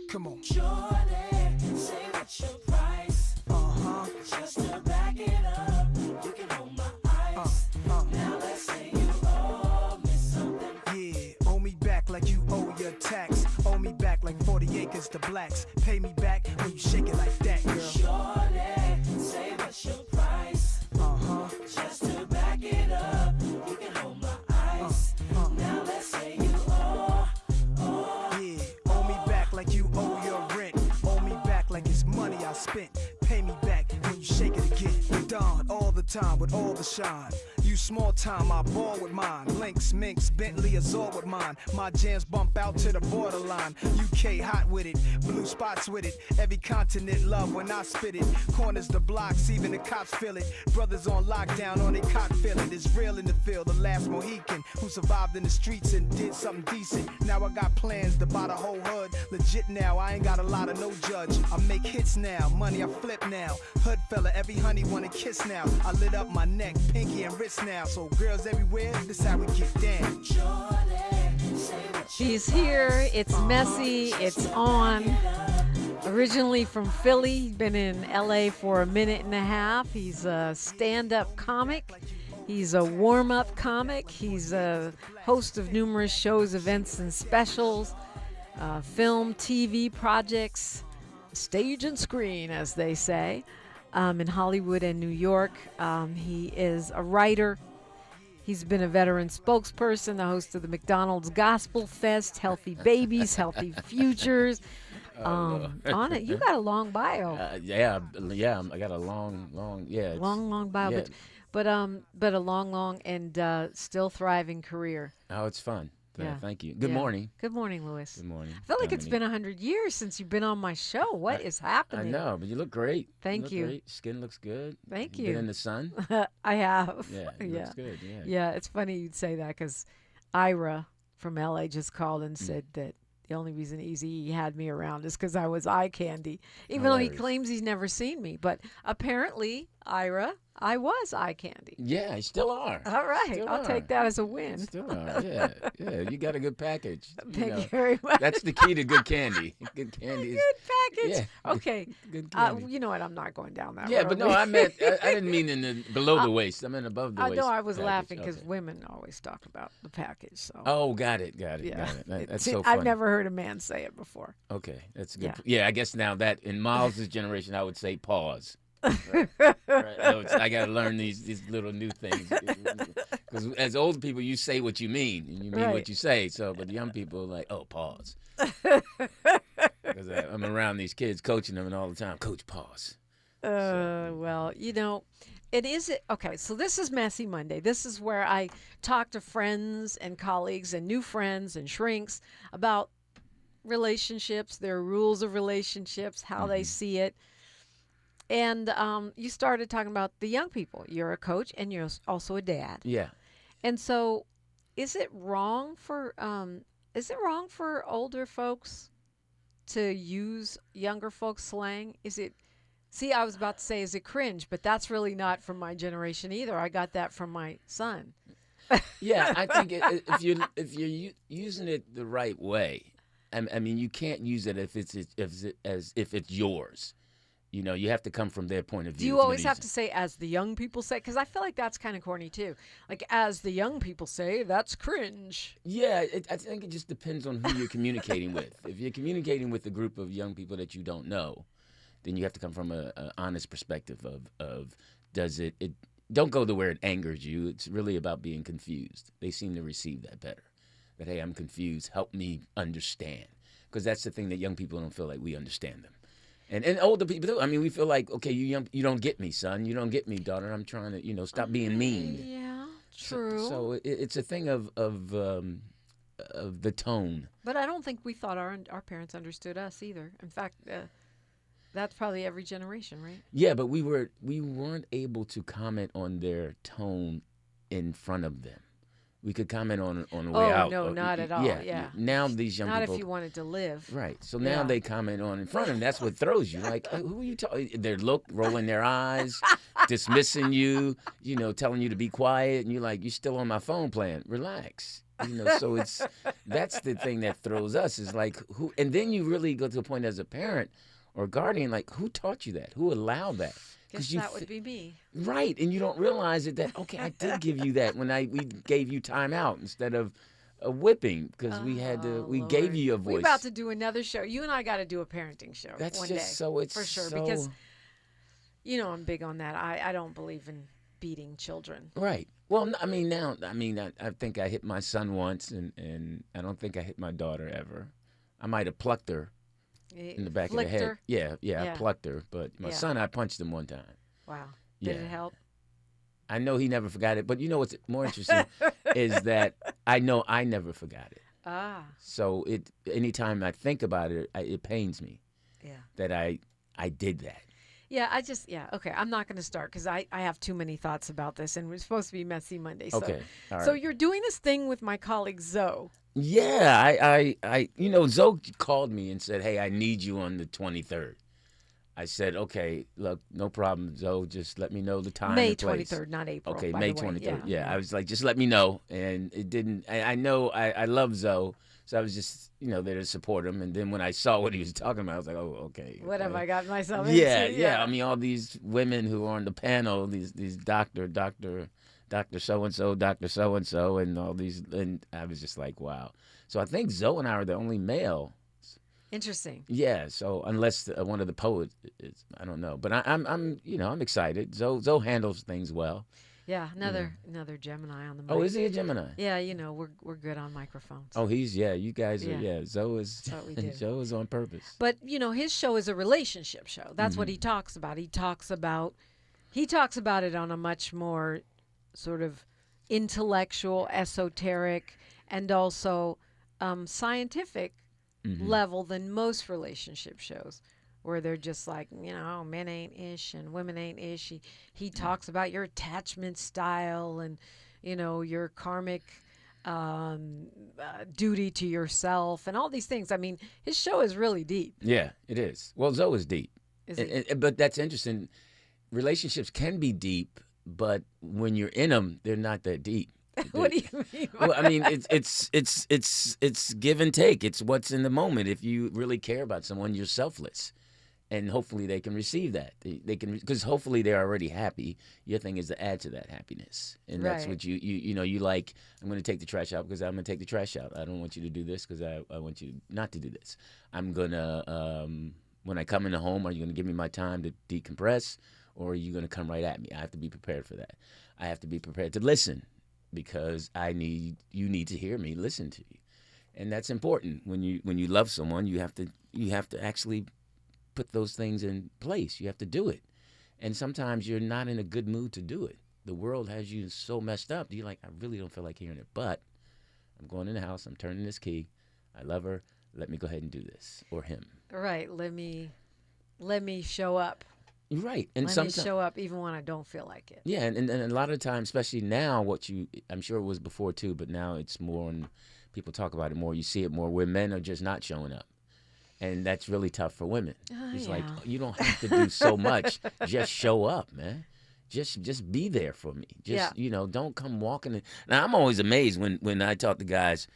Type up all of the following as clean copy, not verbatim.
Come on. Shorty, say what's your price? Just to back it up, you can hold my ice. Now let's say you owe me something. Yeah, owe me back like you owe your tax. Owe me back like 40 acres to blacks. Pay me back when you shake it like that, girl. Shorty, say what's your price? Just to back it up, you can hold my ice. Now let's say you owe. Yeah, owe me back like you owe your rent. Owe me back like it's money I spent. Pay me back when you shake it again. Dawn all the time with all the shine. You small time, I ball with mine. Lynx, Minx, Bentley, Azor with mine. My jams bump out to the borderline. UK hot with it, blue spots with it. Every continent love when I spit it. Corners the blocks, even the cops feel it. Brothers on lockdown on their cock feel it. It's real in the field, the last Mohican who survived in the streets and did something decent. Now I got plans to buy the whole hood. Legit now, I ain't got a lot of no judge. I make hits now, money I flip now. Hood fella, every honey wanna kiss now. I lit up my neck, pinky and wrist now. So girls everywhere, this how we get down. She's here. It's messy. It's on. Originally from Philly, been in LA for a minute and a half. He's a stand-up comic. He's a warm-up comic. He's a host of numerous shows, events, and specials, film, TV projects, stage and screen, as they say, in Hollywood and New York. He is a writer. He's been a veteran spokesperson, the host of the McDonald's Gospel Fest, Healthy Babies, Healthy Futures. On it, you got a long bio. Yeah, I got a long bio, yeah. but a long and still thriving career. Oh, it's fun. Yeah. Thank you. Good morning. Good morning, Lewis. Good morning. I feel like it's been 100 years since you've been on my show. What is happening? I know, but you look great. Thank you. Great. Skin looks good. Thank you. Been in the sun? I have. Yeah, it looks good. Yeah. Yeah, it's funny you'd say that because Ira from LA just called and said that the only reason Easy had me around is because I was eye candy, even though he claims he's never seen me. But apparently, Ira, I was eye candy. Yeah, you still are. All right. I'll take that as a win. Still are. Yeah. You got a good package. Thank you very much. That's the key to good candy. Good candy is good package. Yeah. Okay. Good candy. You know what? I'm not going down that road. Yeah, but no, I didn't mean in the below the waist. I meant above the waist. No, I was package. laughing because women always talk about the package. So. Oh, got it. Yeah. That's so funny. I've never heard a man say it before. Okay, that's good. Yeah, I guess now that in Miles' generation, I would say pause. Right. I got to learn these little new things because as old people, you say what you mean and you mean what you say. So, but young people are like, oh, pause. Because I'm around these kids, coaching them, and all the time, Coach, pause. Well, it is okay. So this is Messy Monday. This is where I talk to friends and colleagues and new friends and shrinks about relationships, their rules of relationships, how they see it. And you started talking about the young people. You're a coach and you're also a dad. Yeah. And so is it wrong for older folks to use younger folks' slang? I was about to say, is it cringe? But that's really not from my generation either. I got that from my son. Yeah, I think if you're using it the right way, I mean, you can't use it if it's yours. You have to come from their point of view. Do you always have to say, as the young people say? Because I feel like that's kind of corny, too. Like, as the young people say, that's cringe. Yeah, I think it just depends on who you're communicating with. If you're communicating with a group of young people that you don't know, then you have to come from an honest perspective of does it don't go to where it angers you. It's really about being confused. They seem to receive that better. That, hey, I'm confused. Help me understand. Because that's the thing that young people don't feel like we understand them. And older people do. I mean, we feel like, okay, you don't get me, son. You don't get me, daughter. I'm trying to, stop being mean. Yeah, true. So it's a thing of the tone. But I don't think we thought our parents understood us either. In fact, that's probably every generation, right? Yeah, but we weren't able to comment on their tone in front of them. We could comment on the way out. Oh, no, not at all. Yeah. Now these young people. Not if you wanted to live. Right. So now they comment on in front of them. That's what throws you. Like, who are you talking? They're rolling their eyes, dismissing you, telling you to be quiet. And you're like, you're still on my phone playing. Relax. So that's the thing that throws us is like who, and then you really go to a point as a parent or guardian, like who taught you that? Who allowed that? Guess that would be me. Right, and you don't realize it that okay, I did give you that when we gave you time out instead of a whipping because we gave you a voice. We're about to do another show. You and I got to do a parenting show That's one just day. so it's for sure so... because I'm big on that. I don't believe in beating children. Right. Well, I think I hit my son once, and I don't think I hit my daughter ever. I might have plucked her in the back of the head. Her? Yeah, I plucked her. But my son, I punched him one time. Wow. Did it help? I know he never forgot it. But you know what's more interesting is that I know I never forgot it. Ah. So anytime I think about it, it pains me. Yeah. That I did that. Yeah, okay. I'm not going to start because I have too many thoughts about this, and we're supposed to be Messy Monday. So, okay. All right. So you're doing this thing with my colleague Zoe. Yeah, Zoe called me and said, hey, I need you on the 23rd. I said, okay, look, no problem, Zoe. Just let me know the time May and place. 23rd, not April. Okay, by May the way. 23rd. Yeah, I was like, just let me know. And it didn't. I know I love Zoe. So I was just, there to support him. And then when I saw what he was talking about, I was like, oh, okay. What have I got myself into? Yeah. I mean, all these women who are on the panel, these Dr. So-and-so, Dr. So-and-so, and all these. And I was just like, wow. So I think Zoe and I are the only male. Interesting. Yeah. So unless one of the poets is, I don't know. But I'm excited. Zoe handles things well. Yeah, another Gemini on the mic. Oh, is he a Gemini? Yeah, we're good on microphones. Oh, you guys are, Zoe is, that's what we do. Zoe is on purpose. But, his show is a relationship show. That's what he talks about. He talks about it on a much more sort of intellectual, esoteric, and also scientific level than most relationship shows. Where they're just like, men ain't ish and women ain't ish. He talks about your attachment style and, your karmic duty to yourself and all these things. I mean, his show is really deep. Yeah, it is. Well, Zoe is deep. But that's interesting. Relationships can be deep, but when you're in them, they're not that deep. What do you mean? Well, I mean, it's give and take. It's what's in the moment. If you really care about someone, you're selfless. And hopefully they can receive that. They can, because hopefully they're already happy. Your thing is to add to that happiness, and that's what you like. I'm going to take the trash out because I'm going to take the trash out. I don't want you to do this because I want you not to do this. I'm gonna when I come in the home, are you going to give me my time to decompress, or are you going to come right at me? I have to be prepared for that. I have to be prepared to listen because you need to hear me listen to you, and that's important. When you love someone, you have to actually put those things in place. You have to do it. And sometimes you're not in a good mood to do it. The world has you so messed up. You're like, I really don't feel like hearing it. But I'm going in the house. I'm turning this key. I love her. Let me go ahead and do this. Or him. Right. Let me show up. Right. And let me show up even when I don't feel like it. Yeah. And a lot of times, especially now, I'm sure it was before too, but now it's more, and people talk about it more. You see it more where men are just not showing up. And that's really tough for women. It's like, you don't have to do so much. Just show up, man. Just be there for me. Don't come walking in. Now, I'm always amazed when I talk to guys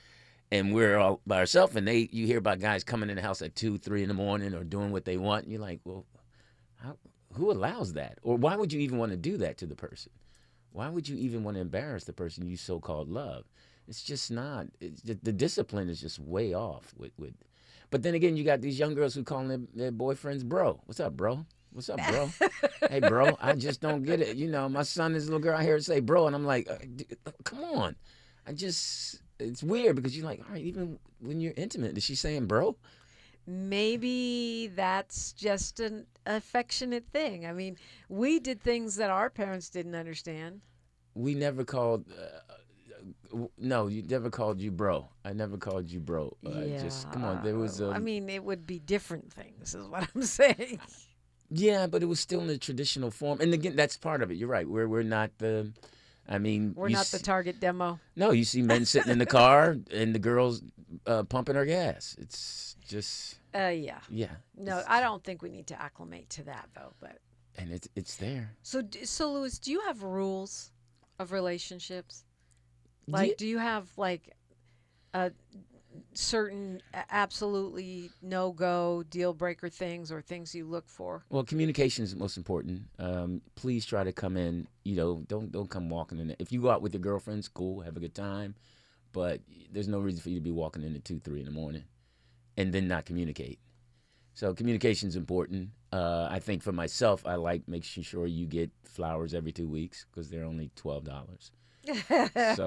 and we're all by ourselves and you hear about guys coming in the house at 2, 3 in the morning or doing what they want. And you're like, well, who allows that? Or why would you even want to do that to the person? Why would you even want to embarrass the person you so-called love? It's just not. The discipline is just way off with. But then again, you got these young girls who call their boyfriends bro. What's up, bro? What's up, bro? Hey, bro, I just don't get it. My son, this little girl, I hear her say bro, and I'm like, come on. It's weird because you're like, all right, even when you're intimate, is she saying bro? Maybe that's just an affectionate thing. I mean, we did things that our parents didn't understand. We never called... No, you never called you bro. I never called you bro. Just come on. There was. I mean, it would be different things, is what I'm saying. Yeah, but it was still in the traditional form. And again, that's part of it. You're right. We're not the. I mean, we're not the target demo. No, you see men sitting in the car and the girls pumping her gas. It's just. Yeah. Yeah. No, I don't think we need to acclimate to that though. But. And it's there. So Lewis, do you have rules of relationships? Like, do you have, like, certain absolutely no-go deal breaker things or things you look for? Well, communication is most important. Please try to come in. Don't come walking in. If you go out with your girlfriends, cool, have a good time, but there's no reason for you to be walking in at 2, 3 in the morning, and then not communicate. So communication is important. I think for myself, I like making sure you get flowers every 2 weeks because they're only $12. So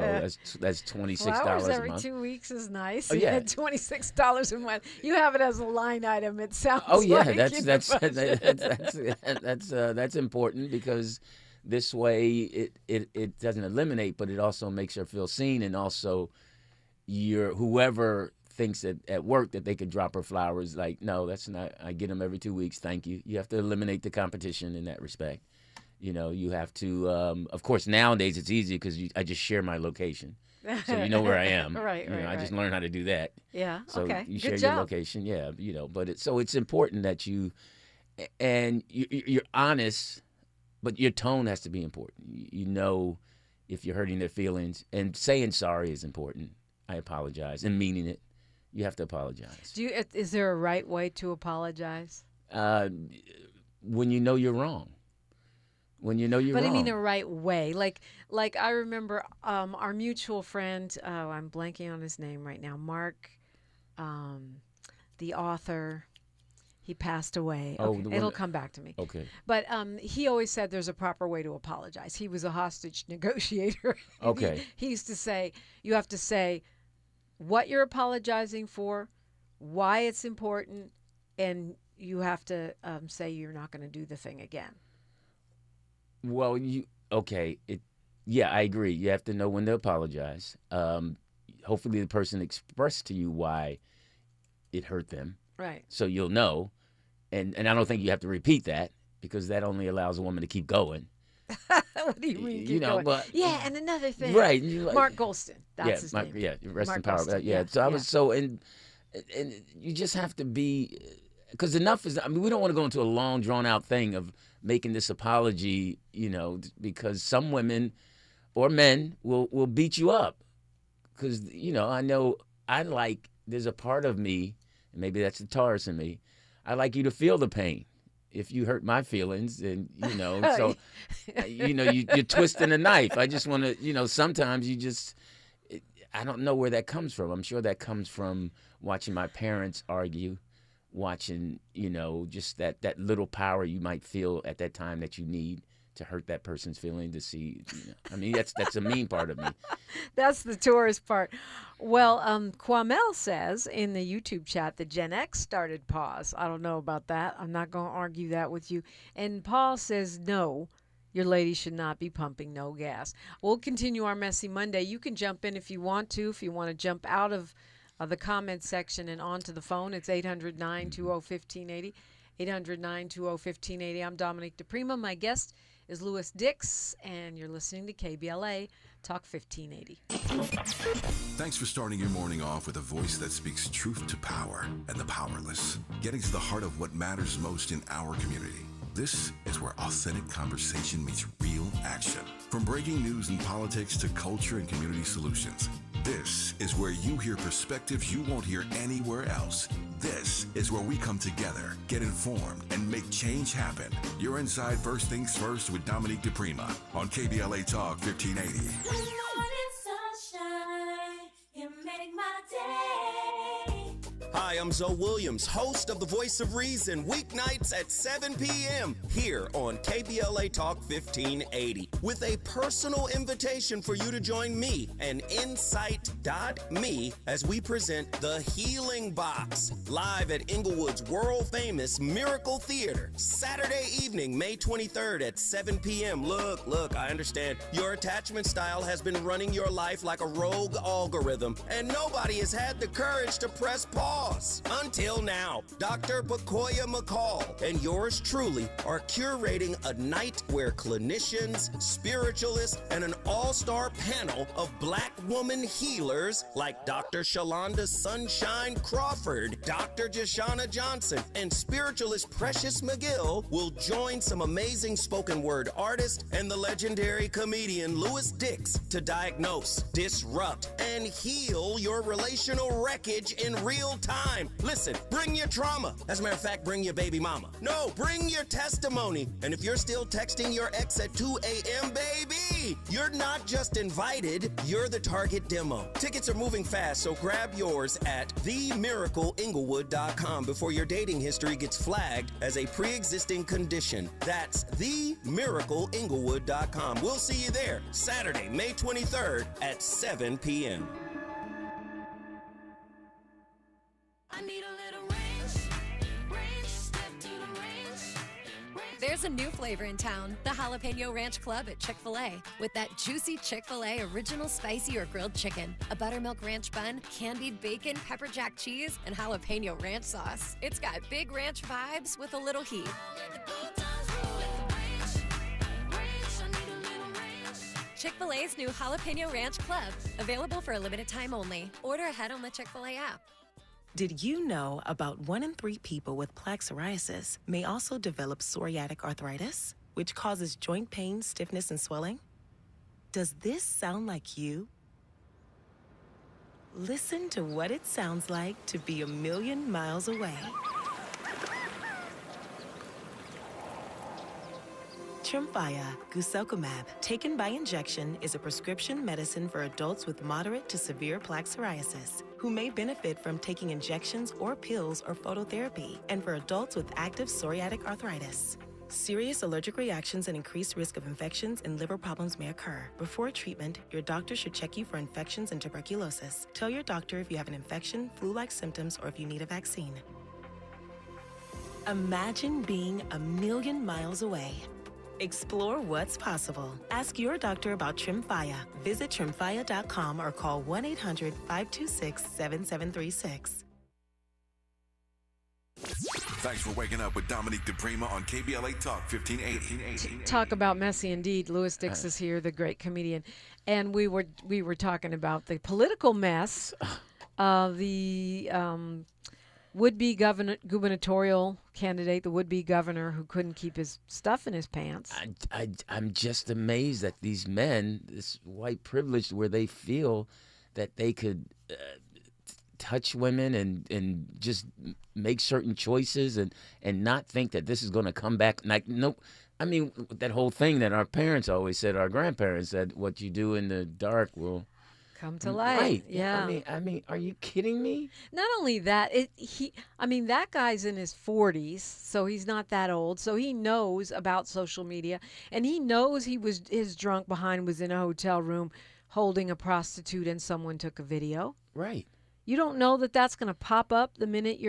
that's $26 Flowers a every month. 2 weeks is nice. Oh, yeah. $26 a month. You have it as a line item. It sounds. Oh yeah, like that's in that's the budget. that's important because this way it doesn't eliminate, but it also makes her feel seen, and also whoever thinks that at work that they could drop her flowers, like, no, that's not. I get them every 2 weeks. Thank you. You have to eliminate the competition in that respect. You have to. Of course, nowadays it's easy because I just share my location, so you know where I am. Right. I just learned how to do that. Yeah. So okay. you Good share job. your location, yeah. But it's important that you're honest, but your tone has to be important. If you're hurting their feelings, and saying sorry is important. I apologize, and meaning it. You have to apologize. Is there a right way to apologize? When you know you're wrong. When you know you're wrong. But I mean a right way. Like I remember our mutual friend, I'm blanking on his name right now, Mark, the author. He passed away. Oh, okay. It'll come back to me. Okay. But he always said there's a proper way to apologize. He was a hostage negotiator. Okay. He used to say, you have to say what you're apologizing for, why it's important, and you have to say you're not going to do the thing again. Well, I agree. You have to know when to apologize. Hopefully the person expressed to you why it hurt them. Right. So you'll know. And I don't think you have to repeat that because that only allows a woman to keep going. What do you mean? Keep going? But yeah, and another thing. Right. Mark Golston. That's his name. Yeah, rest Mark in power. Golston. Yeah. So I was and you just have to be, because enough is, we don't want to go into a long drawn out thing of making this apology, because some women or men will beat you up. Because, I know there's a part of me, and maybe that's the Taurus in me, I like you to feel the pain. If you hurt my feelings, then, so, you're twisting a knife. I just want to, sometimes I don't know where that comes from. I'm sure that comes from watching my parents argue, watching, just that little power you might feel at that time that you need to hurt that person's feeling to see. I mean, that's a mean part of me. That's the Taurus part. Well, Kwamel says in the YouTube chat that Gen X started pause. I don't know about that. I'm not going to argue that with you. And Paul says no. Your lady should not be pumping no gas. We'll continue our Messy Monday. You can jump in if you want to. If you want to jump out of the comment section and onto the phone, it's 800-920-1580. 800-920-1580. I'm Dominique DePrima. My guest is Lewis Dix, and you're listening to KBLA Talk 1580. Thanks for starting your morning off with a voice that speaks truth to power and the powerless, getting to the heart of what matters most in our community. This is where authentic conversation meets real action. From breaking news and politics to culture and community solutions, this is where you hear perspectives you won't hear anywhere else. This is where we come together, get informed, and make change happen. You're inside First Things First with Dominique DePrima on KBLA Talk 1580. Good morning, sunshine. You make my day. Hi, I'm Zoe Williams, host of The Voice of Reason, weeknights at 7 p.m. here on KBLA Talk 1580, with a personal invitation for you to join me and Insight.me as we present The Healing Box, live at Inglewood's world-famous Miracle Theater, Saturday evening, May 23rd at 7 p.m. Look, I understand your attachment style has been running your life like a rogue algorithm, and nobody has had the courage to press pause. Yes, until now, Dr. Bakoya McCall and yours truly are curating a night where clinicians, spiritualists, and an all-star panel of black woman healers like Dr. Shalonda Sunshine Crawford, Dr. Jashana Johnson, and spiritualist Precious McGill will join some amazing spoken word artists and the legendary comedian Lewis Dix to diagnose, disrupt, and heal your relational wreckage in real time. Listen, bring your trauma. As a matter of fact, bring your baby mama. No, bring your testimony. And if you're still texting your ex at 2 a.m., baby, you're not just invited, you're the target demo. Tickets are moving fast, so grab yours at themiracleinglewood.com before your dating history gets flagged as a pre-existing condition. That's themiracleinglewood.com. We'll see you there Saturday, May 23rd at 7 p.m. I need a little ranch, step to the ranch. There's a new flavor in town, the Jalapeno Ranch Club at Chick-fil-A. With that juicy Chick-fil-A original spicy or grilled chicken, a buttermilk ranch bun, candied bacon, pepper jack cheese, and jalapeno ranch sauce. It's got big ranch vibes with a little heat. Chick-fil-A's new Jalapeno Ranch Club, available for a limited time only. Order ahead on the Chick-fil-A app. Did you know about 1 in 3 people with plaque psoriasis may also develop psoriatic arthritis, which causes joint pain, stiffness, and swelling? Does this sound like you? Listen to what it sounds like to be a million miles away. Tremfya guselkumab, taken by injection, is a prescription medicine for adults with moderate to severe plaque psoriasis who may benefit from taking injections or pills or phototherapy, and for adults with active psoriatic arthritis. Serious allergic reactions and increased risk of infections and liver problems may occur. Before treatment, your doctor should check you for infections and tuberculosis. Tell your doctor if you have an infection, flu-like symptoms, or if you need a vaccine. Imagine being a million miles away. Explore what's possible. Ask your doctor about Tremfya. Visit tremfya.com or call 1-800-526-7736. Thanks for waking up with Dominique DePrima on KBLA Talk 1580. Talk about messy indeed. Lewis Dix is here, the great comedian, and we were talking about the political mess of the would-be gubernatorial candidate, the would-be governor who couldn't keep his stuff in his pants. I'm just amazed that these men, this white privilege, where they feel that they could touch women and just make certain choices and not think that this is going to come back. Like, no, I mean, that whole thing that our parents always said, our grandparents said, what you do in the dark will come to light. Right. Yeah. I mean, are you kidding me? Not only that, that guy's in his 40s, so he's not that old. So he knows about social media, and he knows his drunk behind was in a hotel room holding a prostitute and someone took a video. Right. You don't know that that's going to pop up the minute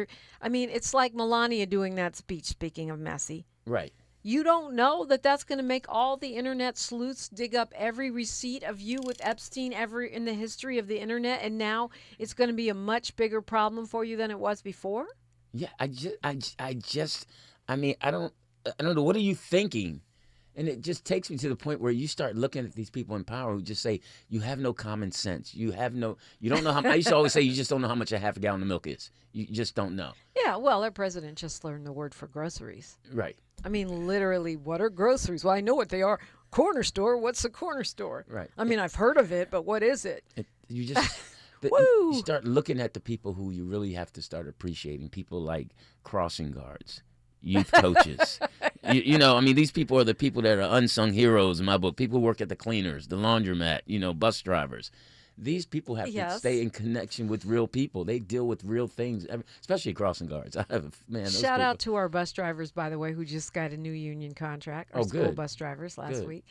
it's like Melania doing that speech, speaking of messy. Right. You don't know that that's going to make all the internet sleuths dig up every receipt of you with Epstein ever in the history of the internet, and now it's going to be a much bigger problem for you than it was before? Yeah, I don't know. What are you thinking? And it just takes me to the point where you start looking at these people in power who just say, you have no common sense. You don't know how, I used to always say, you just don't know how much a half a gallon of milk is. You just don't know. Yeah, well, our president just learned the word for groceries. Right. I mean, literally, what are groceries? Well, I know what they are. Corner store, what's a corner store? Right. I mean, I've heard of it, but what is it? You start looking at the people who you really have to start appreciating, people like crossing guards, youth coaches. These people are the people that are unsung heroes in my book. People who work at the cleaners, the laundromat, bus drivers. These people have to stay in connection with real people. They deal with real things, especially crossing guards. Shout out to our bus drivers, by the way, who just got a new union contract. Our school bus drivers last week.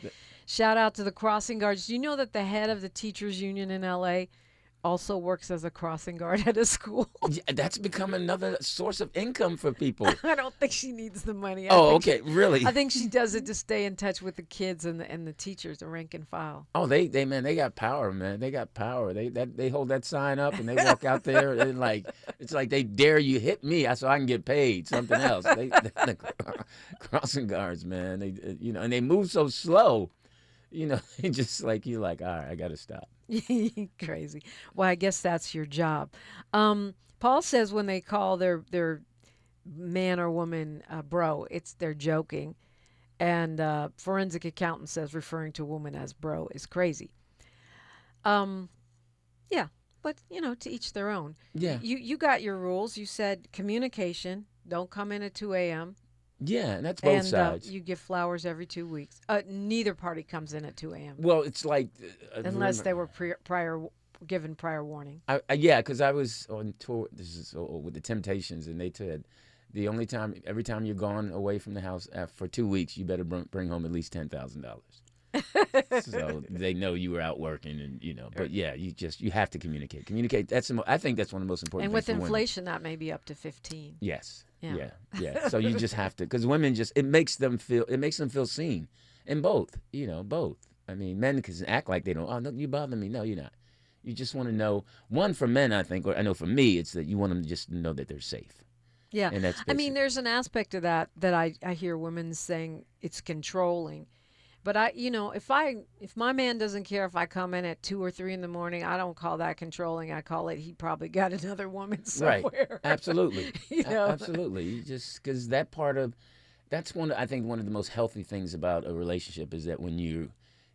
Shout out to the crossing guards. Do you know that the head of the teachers union in L.A. also works as a crossing guard at a school. Yeah, that's become another source of income for people. I don't think she needs the money. Oh, okay, really? I think she does it to stay in touch with the kids and the teachers, the rank and file. Oh, they got power, man. They got power. They hold that sign up and they walk out there and it's like they dare you hit me so I can get paid something else. The crossing guards, man. And they move so slow. They just you're like, all right, I got to stop. Crazy. Well, I guess that's your job. Paul says when they call their man or woman bro, they're joking. And forensic accountant says referring to a woman as bro is crazy. Yeah, but to each their own. Yeah. You got your rules. You said communication. Don't come in at 2 a.m. Yeah, and that's both sides. You give flowers every 2 weeks. Neither party comes in at 2 a.m. Well, it's like unless they were given prior warning. Yeah, because I was on tour. This is with the Temptations, and they said every time you're gone away from the house for 2 weeks, you better bring home at least $10,000. So they know you were out working, and But yeah, you have to communicate. Communicate. I think that's one of the most important. And with things for inflation, women. that may be up to 15. Yes. Yeah. Yeah. So you just have to, because women it makes them feel seen, and both. Both. I mean, men can act like they don't. Oh no, you bother me. No, you're not. You just want to know. One, for men, I think, or I know for me, it's that you want them to just know that they're safe. Yeah. And that's I mean, there's an aspect of that I hear women saying it's controlling. But if my man doesn't care if I come in at 2 or 3 in the morning, I don't call that controlling. I call it he probably got another woman somewhere. Right. Absolutely. Absolutely. Just because that's one of the most healthy things about a relationship is that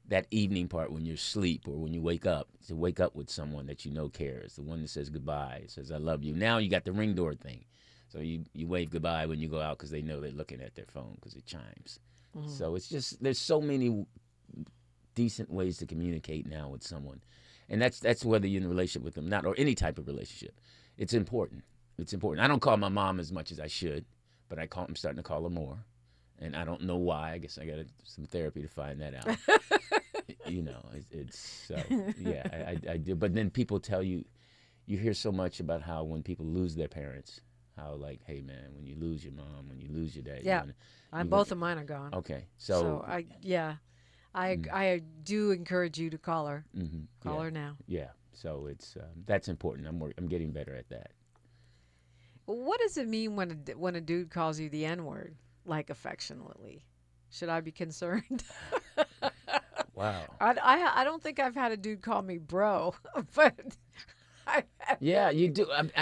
that evening part when you're asleep or when you wake up, to wake up with someone that cares, the one that says goodbye, says I love you. Now you got the ring door thing. So you wave goodbye when you go out because they know they're looking at their phone because it chimes. Mm-hmm. So it's just, there's so many decent ways to communicate now with someone. And that's whether you're in a relationship with them or not, or any type of relationship. It's important. It's important. I don't call my mom as much as I should, but I'm starting to call her more. And I don't know why. I guess I got some therapy to find that out. I do. But then people tell you hear so much about how when people lose their parents, how hey man, when you lose your mom, when you lose your dad. Yeah. Both of mine are gone. Okay, so I do encourage you to call her. Mm-hmm. Call her now. Yeah. So it's that's important. I'm getting better at that. What does it mean when a dude calls you the N-word, affectionately? Should I be concerned? Wow. I don't think I've had a dude call me bro, but. Yeah, you do. I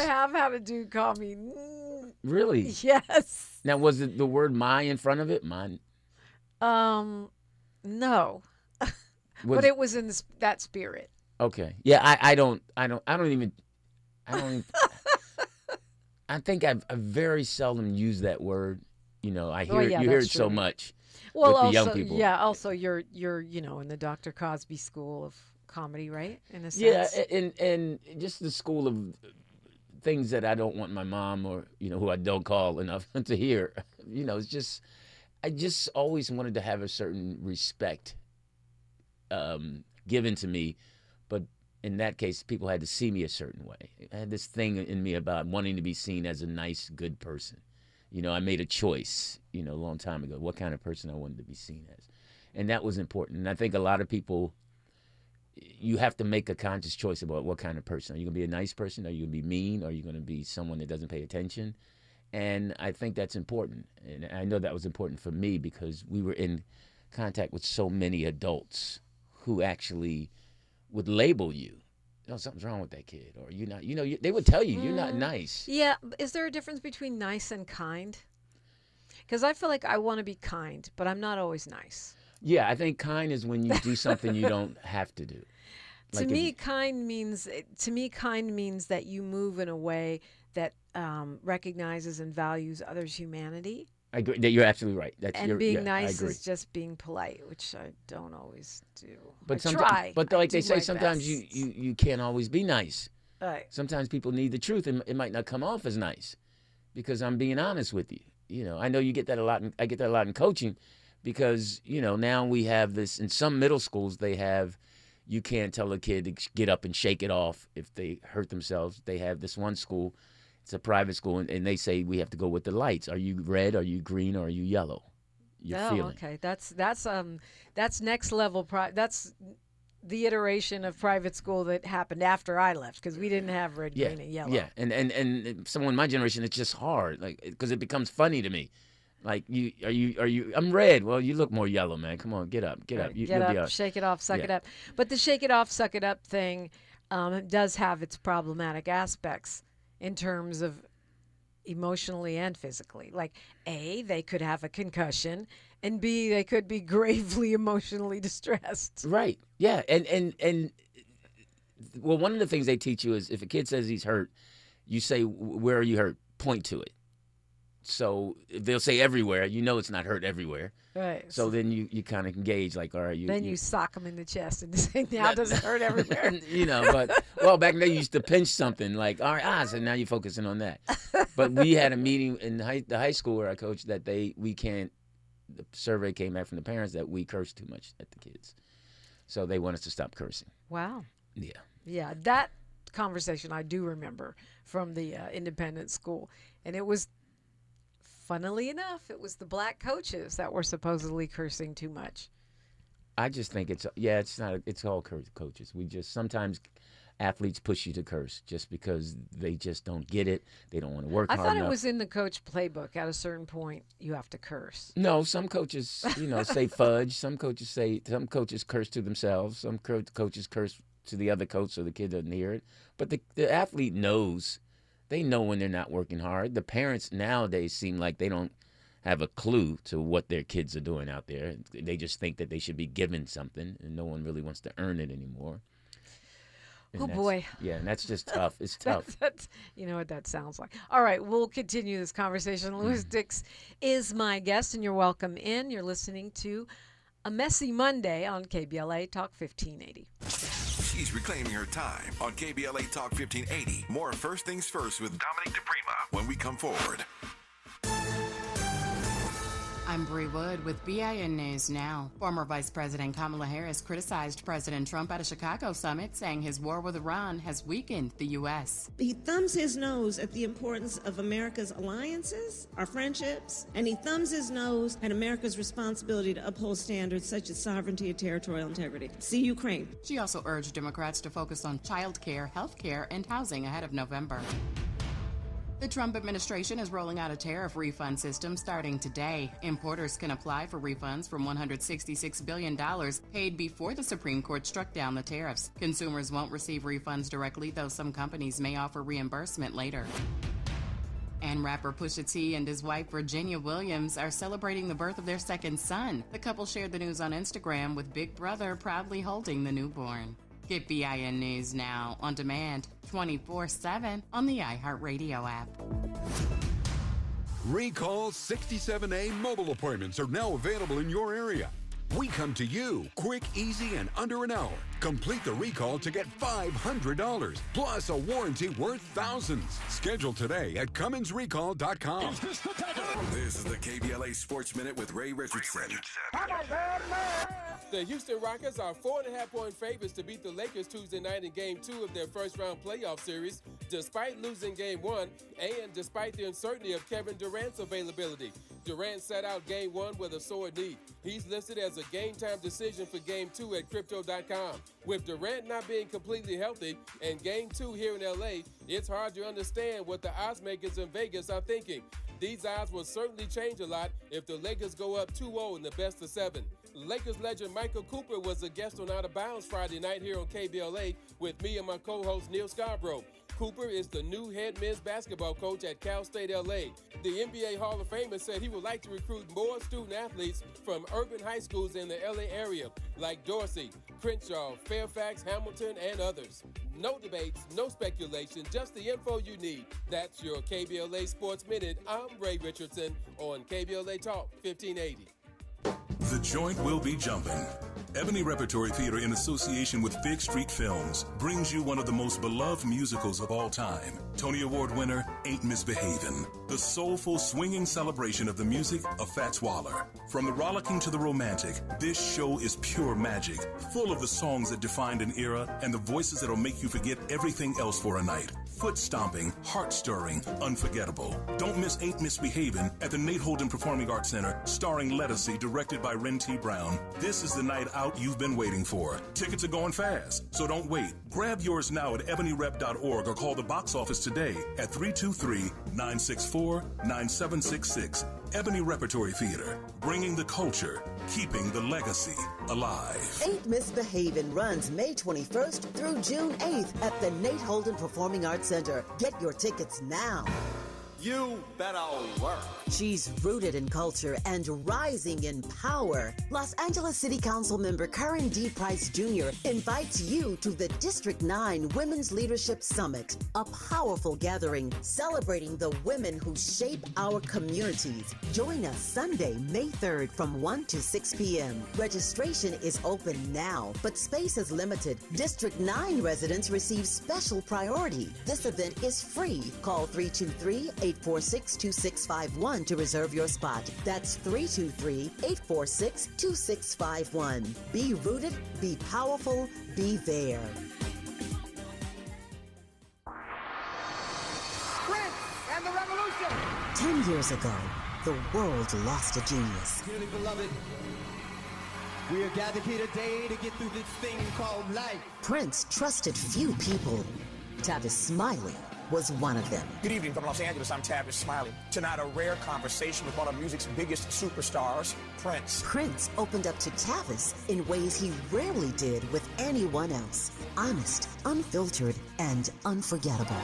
have had a dude call me. Really? Yes. Now, was it the word "my" in front of it? Mine. No. But it was in that spirit. Okay. Yeah, I don't even. I think I've very seldom used that word. I hear you hear it so much. Well, with also, the young people. Yeah. Also, you're in the Dr. Cosby school of comedy, right? In a sense. Yeah, and just the school of things that I don't want my mom or who I don't call enough to hear. It's just I just always wanted to have a certain respect given to me, but in that case, people had to see me a certain way. I had this thing in me about wanting to be seen as a nice, good person. I made a choice, a long time ago, what kind of person I wanted to be seen as, and that was important. And I think a lot of people. You have to make a conscious choice about what kind of person. Are you going to be a nice person? Are you going to be mean? Are you going to be someone that doesn't pay attention? And I think that's important. And I know that was important for me because we were in contact with so many adults who actually would label you. Something's wrong with that kid. Or you're not, they would tell you, you're not nice. Yeah. Is there a difference between nice and kind? Because I feel like I want to be kind, but I'm not always nice. Yeah, I think kind is when you do something you don't have to do. To me, kind means that you move in a way that recognizes and values others' humanity. I agree. You're absolutely right. Being nice is just being polite, which I don't always do. But I try. But like they say, sometimes best. you can't always be nice. Right. Sometimes people need the truth, and it might not come off as nice because I'm being honest with you. I know you get that a lot. I get that a lot in coaching. Because, now we have this, in some middle schools, they have, you can't tell a kid to get up and shake it off if they hurt themselves. They have this one school, it's a private school, and they say we have to go with the lights. Are you red? Are you green? Or are you yellow? Okay. That's next level. That's the iteration of private school that happened after I left, because we didn't have red, green, and yellow. Yeah, and someone in my generation, it's just hard, like, because it becomes funny to me. Like, are you? I'm red. Well, you look more yellow, man. Come on, get up. Get you'll up, be all right. shake it off, suck it up. But the shake it off, suck it up thing does have its problematic aspects in terms of emotionally and physically. Like, A, they could have a concussion, and B, they could be gravely emotionally distressed. Right. Yeah. And well, one of the things they teach you is if a kid says he's hurt, you say, where are you hurt? Point to it. So if they'll say everywhere, you know it's not hurt everywhere. Right. So then you kind of engage, like, all right. Then you sock them in the chest and say, now does it hurt everywhere? But, well, back then you used to pinch something, like, all right, so now you're focusing on that. But we had a meeting in the high school where I coached that the survey came back from the parents that we curse too much at the kids. So they want us to stop cursing. Wow. Yeah. Yeah, that conversation I do remember from the independent school. And it was, funnily enough, it was the black coaches that were supposedly cursing too much. I just think it's all coaches. We just, sometimes athletes push you to curse just because they just don't get it. They don't want to work hard enough. I thought it was in the coach playbook. At a certain point, you have to curse. No, some coaches, say fudge. Some coaches curse to themselves. Some coaches curse to the other coach so the kid doesn't hear it. But the athlete knows. They know when they're not working hard. The parents nowadays seem like they don't have a clue to what their kids are doing out there. They just think that they should be given something, and no one really wants to earn it anymore. And boy. Yeah, and that's just tough. It's tough. That's, you know what that sounds like. All right, we'll continue this conversation. Lewis Dix is my guest, and you're welcome in. You're listening to A Messy Monday on KBLA Talk 1580. She's reclaiming her time on KBLA Talk 1580. More First Things First with Dominic DePrima when we come forward. I'm Bree Wood with BIN News Now. Former Vice President Kamala Harris criticized President Trump at a Chicago summit, saying his war with Iran has weakened the U.S. He thumbs his nose at the importance of America's alliances, our friendships, and he thumbs his nose at America's responsibility to uphold standards such as sovereignty and territorial integrity. See Ukraine. She also urged Democrats to focus on child care, health care, and housing ahead of November. The Trump administration is rolling out a tariff refund system starting today. Importers can apply for refunds from $166 billion paid before the Supreme Court struck down the tariffs. Consumers won't receive refunds directly, though some companies may offer reimbursement later. And rapper Pusha T and his wife Virginia Williams are celebrating the birth of their second son. The couple shared the news on Instagram, with Big Brother proudly holding the newborn. Get BIN News Now on demand 24/7 on the iHeartRadio app. Recall 67A mobile appointments are now available in your area. We come to you quick, easy, and under an hour. Complete the recall to get $500 plus a warranty worth thousands. Schedule today at CumminsRecall.com. This is the KBLA Sports Minute with Ray Richardson. The Houston Rockets are 4.5-point favorites to beat the Lakers Tuesday night in Game 2 of their first-round playoff series, despite losing Game 1 and despite the uncertainty of Kevin Durant's availability. Durant sat out Game 1 with a sore knee. He's listed as a game-time decision for Game 2 at Crypto.com. With Durant not being completely healthy and Game 2 here in L.A., it's hard to understand what the odds makers in Vegas are thinking. These odds will certainly change a lot if the Lakers go up 2-0 in the best of 7. Lakers legend Michael Cooper was a guest on Out of Bounds Friday night here on KBLA with me and my co-host Neil Scarborough. Cooper is the new head men's basketball coach at Cal State LA. The NBA Hall of Famer said he would like to recruit more student athletes from urban high schools in the LA area, like Dorsey, Crenshaw, Fairfax, Hamilton, and others. No debates, no speculation, just the info you need. That's your KBLA Sports Minute. I'm Ray Richardson on KBLA Talk 1580. The joint will be jumping. Ebony Repertory Theater, in association with Fig Street Films, brings you one of the most beloved musicals of all time. Tony Award winner, Ain't Misbehavin'. The soulful, swinging celebration of the music of Fats Waller. From the rollicking to the romantic, this show is pure magic, full of the songs that defined an era and the voices that'll make you forget everything else for a night. Foot-stomping, heart-stirring, unforgettable. Don't miss Ain't Misbehavin' at the Nate Holden Performing Arts Center, starring Lettucey, directed by Ren T. Brown. This is the night out you've been waiting for. Tickets are going fast, so don't wait. Grab yours now at ebonyrep.org or call the box office today at 323-964-9766. Ebony Repertory Theater, bringing the culture, keeping the legacy alive. Ain't Misbehavin' runs May 21st through June 8th at the Nate Holden Performing Arts Center. Get your tickets now. You better work. She's rooted in culture and rising in power. Los Angeles City Council member Karen D. Price Jr. invites you to the District 9 Women's Leadership Summit, a powerful gathering celebrating the women who shape our communities. Join us Sunday, May 3rd from 1 to 6 p.m. Registration is open now, but space is limited. District 9 residents receive special priority. This event is free. Call 323-846-2651 to reserve your spot. That's 323-846-2651. Be rooted, be powerful, be there. Prince and the Revolution. 10 years ago, the world lost a genius. Dearly beloved, we are gathered here today to get through this thing called life. Prince trusted few people. Tavis Smiley was one of them. Good evening from Los Angeles. I'm Tavis Smiley. Tonight, a rare conversation with one of music's biggest superstars, Prince. Prince opened up to Tavis in ways he rarely did with anyone else. Honest, unfiltered, and unforgettable.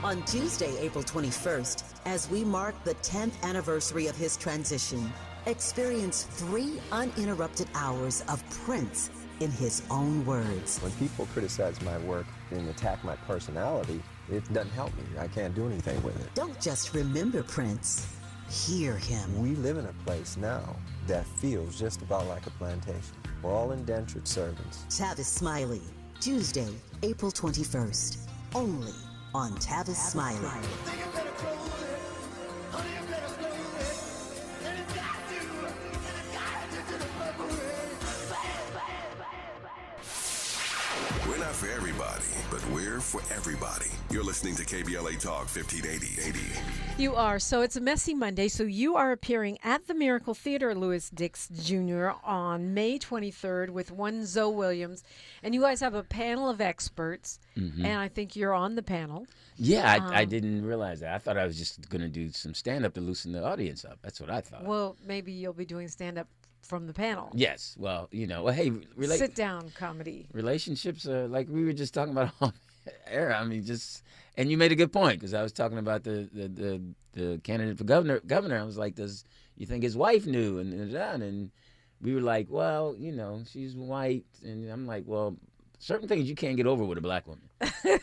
On Tuesday, April 21st, as we mark the 10th anniversary of his transition, experience 3 uninterrupted hours of Prince in his own words. When people criticize my work and attack my personality, it doesn't help me. I can't do anything with it. Don't just remember Prince, hear him. We live in a place now that feels just about like a plantation. We're all indentured servants. Tavis Smiley, Tuesday, April 21st, only on Tavis Smiley. We're not for everybody, but we're for everybody. You're listening to KBLA Talk 1580. You are. So it's a messy Monday. So you are appearing at the Miracle Theater, Lewis Dix Jr. on May 23rd with one Zoe Williams. And you guys have a panel of experts. Mm-hmm. And I think you're on the panel. Yeah, I didn't realize that. I thought I was just going to do some stand-up to loosen the audience up. That's what I thought. Well, maybe you'll be doing stand-up from the panel. Yes. Well, hey, sit-down comedy. Relationships are like we were just talking about on air. I mean, and you made a good point because I was talking about the candidate for governor. I was like, does you think his wife knew? And we were like, well, she's white, and I'm like, well, certain things you can't get over with a black woman.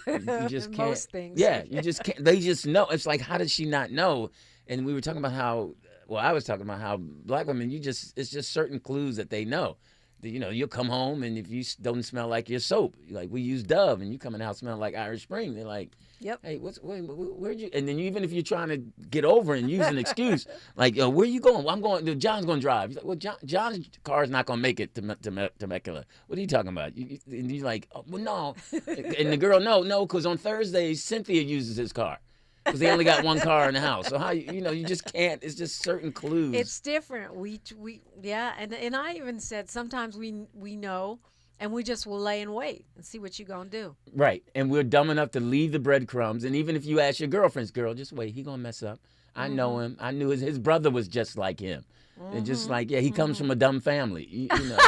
You just can't. Most things. Yeah, you just can't. They just know. It's like, how does she not know? And we were talking about how. Well, I was talking about how black women, it's just certain clues that they know. You'll come home and if you don't smell like your soap, like we use Dove, and you come in the house smelling like Irish Spring, they're like, yep. Hey, where'd you? And then even if you're trying to get over and use an excuse, like, where you going? Well, I'm going. John's going to drive. He's like, well, John's car is not going to make it to Temecula. What are you talking about? And you're like, oh, well, no. And the girl, no, because on Thursdays Cynthia uses his car. Because they only got one car in the house, so how you just can't. It's just certain clues. It's different. And I even said sometimes we know, and we just will lay and wait and see what you gonna do. Right, and we're dumb enough to leave the breadcrumbs. And even if you ask your girlfriend's girl, just wait, he gonna mess up. I know him. I knew his brother was just like him, and just like he comes from a dumb family. You know,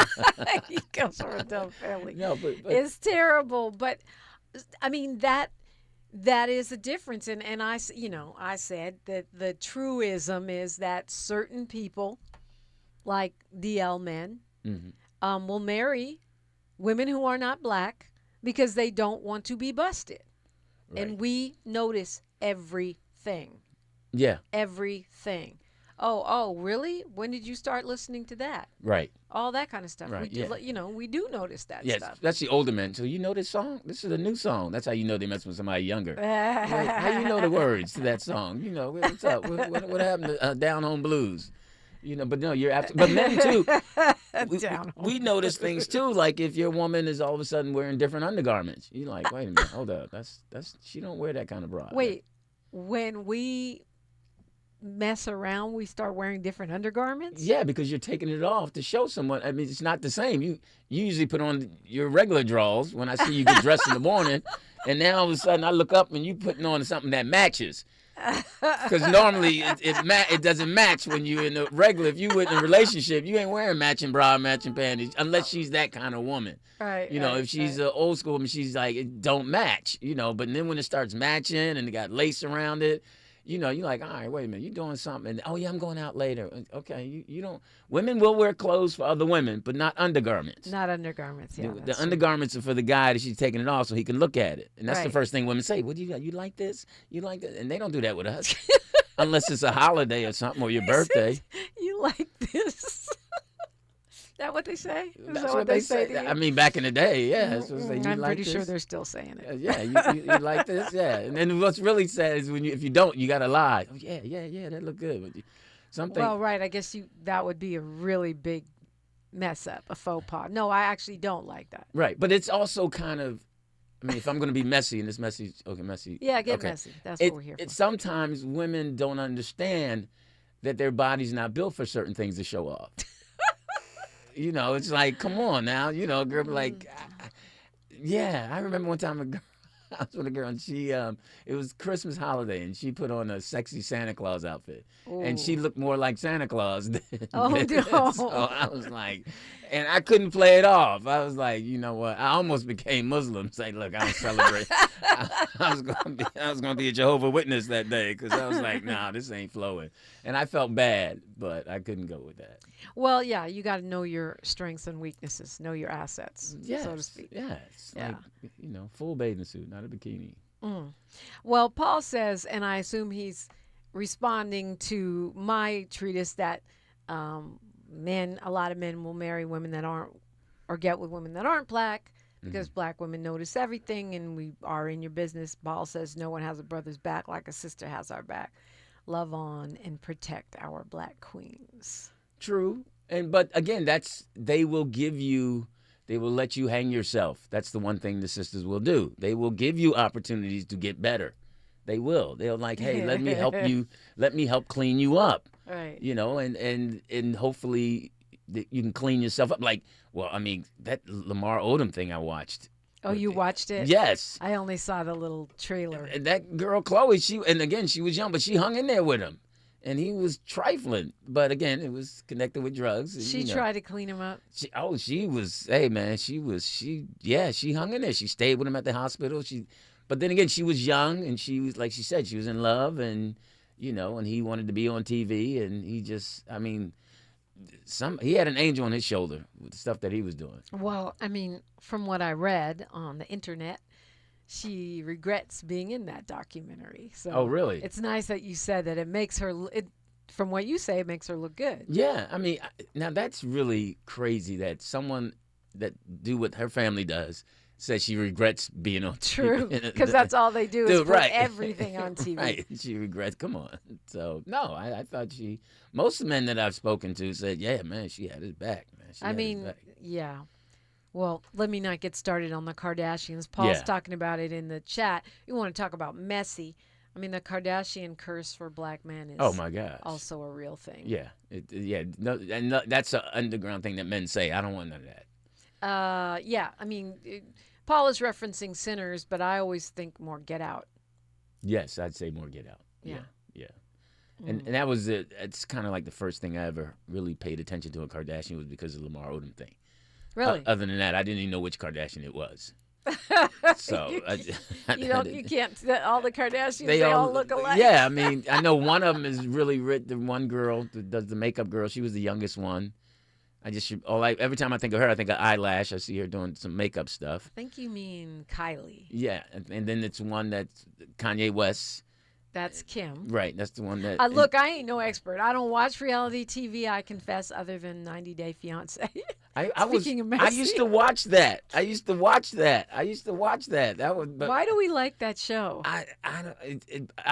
he comes from a dumb family. No, but it's terrible. But I mean that is the difference. And I said that the truism is that certain people, like DL men, will marry women who are not black because they don't want to be busted. Right. And we notice everything. Yeah. Everything. Oh, really? When did you start listening to that? Right. All that kind of stuff. Right, We do, yeah. you know, we do notice that Yes, stuff. that's the older men. So you know this song? This is a new song. That's how you know they messing with somebody younger. How you know the words to that song? You know, what's up? What happened to Down Home Blues? You know, but no, you're absolutely. But men too. We notice things too. Like if your woman is all of a sudden wearing different undergarments, you're like, wait a minute, hold up, that's she don't wear that kind of bra. Wait, when we mess around, we start wearing different undergarments? Yeah, because you're taking it off to show someone. I mean, it's not the same. You usually put on your regular drawers when I see you get dressed in the morning, and now all of a sudden I look up and you putting on something that matches. Because normally it doesn't match when you're in a regular. If you were in a relationship, you ain't wearing matching bra, matching panties, unless she's that kind of woman. Right. You know, if she's an old school woman, she's like, it don't match. You know, but then when it starts matching and it got lace around it, you know, you're like, all right, wait a minute, you're doing something. And, oh yeah, I'm going out later. Okay, you don't. Women will wear clothes for other women, but not undergarments. Not undergarments. Yeah. The undergarments are for the guy that she's taking it off so he can look at it. And that's the Right. first thing women say. What do you like this? You like that? And they don't do that with us. Unless it's a holiday or something or your birthday. You like this? That what they say? Is That's that what they say. to you? I mean, back in the day, yeah. That's what they say. You I'm like pretty sure this? they're still saying it. Yeah, you like this? Yeah. And then what's really sad is if you don't, you got to lie. Oh, yeah, that look good. But something. Well, right. I guess that would be a really big mess up, a faux pas. No, I actually don't like that. Right. But it's also kind of, I mean, if I'm going to be messy, and this messy, messy. Yeah, get okay. messy. That's what we're here for. Sometimes women don't understand that their body's not built for certain things to show off. You know, it's like, come on now. You know, a girl be like, yeah. I remember one time I was with a girl and she, it was Christmas holiday and she put on a sexy Santa Claus outfit. And she looked more like Santa Claus than Oh, no. So I was like, and I couldn't play it off. I was like, you know what? I almost became Muslim. Say, look, I don't celebrate. I was gonna be a Jehovah's Witness that day because I was like, nah, this ain't flowing. And I felt bad, but I couldn't go with that. Well, yeah, you got to know your strengths and weaknesses, know your assets, so to speak. Yeah, it's like, you know, full bathing suit, not a bikini. Mm. Well, Paul says, and I assume he's responding to my treatise that a lot of men will marry women that aren't, or get with women that aren't black because black women notice everything and we are in your business. Paul says no one has a brother's back like a sister has our back. Love on and protect our black queens. True. But again, they will let you hang yourself. That's the one thing the sisters will do. They will give you opportunities to get better. They will. They'll like, hey, let me help you. Let me help clean you up. Right. You know, and hopefully you can clean yourself up. Like, well, I mean, that Lamar Odom thing I watched. Oh, you watched it? Yes. I only saw the little trailer. And that girl, Chloe, she was young, but she hung in there with him. And he was trifling. But again, it was connected with drugs. She tried to clean him up. She was, hey, man, she hung in there. She stayed with him at the hospital. But then again, she was young, and she was, like she said, she was in love, and, you know, and he wanted to be on TV, and he just, I mean, he had an angel on his shoulder with the stuff that he was doing. Well, I mean, from what I read on the internet, she regrets being in that documentary. So oh, really? It's nice that you said that it makes her, from what you say, it makes her look good. Yeah, I mean, now that's really crazy that someone that do what her family does says she regrets being on TV. True, because that's all they do is put everything on TV. Right, she regrets, come on. So, no, I thought most of the men that I've spoken to said, yeah, man, she had his back, man. I mean, yeah. Well, let me not get started on the Kardashians. Paul's talking about it in the chat. You want to talk about messy. I mean, the Kardashian curse for black men is oh my gosh. also a real thing. Yeah. That's an underground thing that men say. I don't want none of that. Yeah. I mean, Paul is referencing Sinners, but I always think more Get Out. Yes, I'd say more Get Out. Yeah. And that was it's kind of like the first thing I ever really paid attention to in Kardashian was because of the Lamar Odom thing. Really? Other than that, I didn't even know which Kardashian it was. So you can't. All the Kardashians, they all look alike. Yeah, I mean, I know one of them is really rich. The one girl that does the makeup girl, she was the youngest one. Every time I think of her, I think of Eyelash. I see her doing some makeup stuff. I think you mean Kylie. Yeah, and then it's one that's Kanye West. That's Kim. Right, that's the one that. Look, I ain't no expert. I don't watch reality TV, I confess, other than 90 Day Fiance. Speaking of messy. I used to watch that. That was. But why do we like that show? I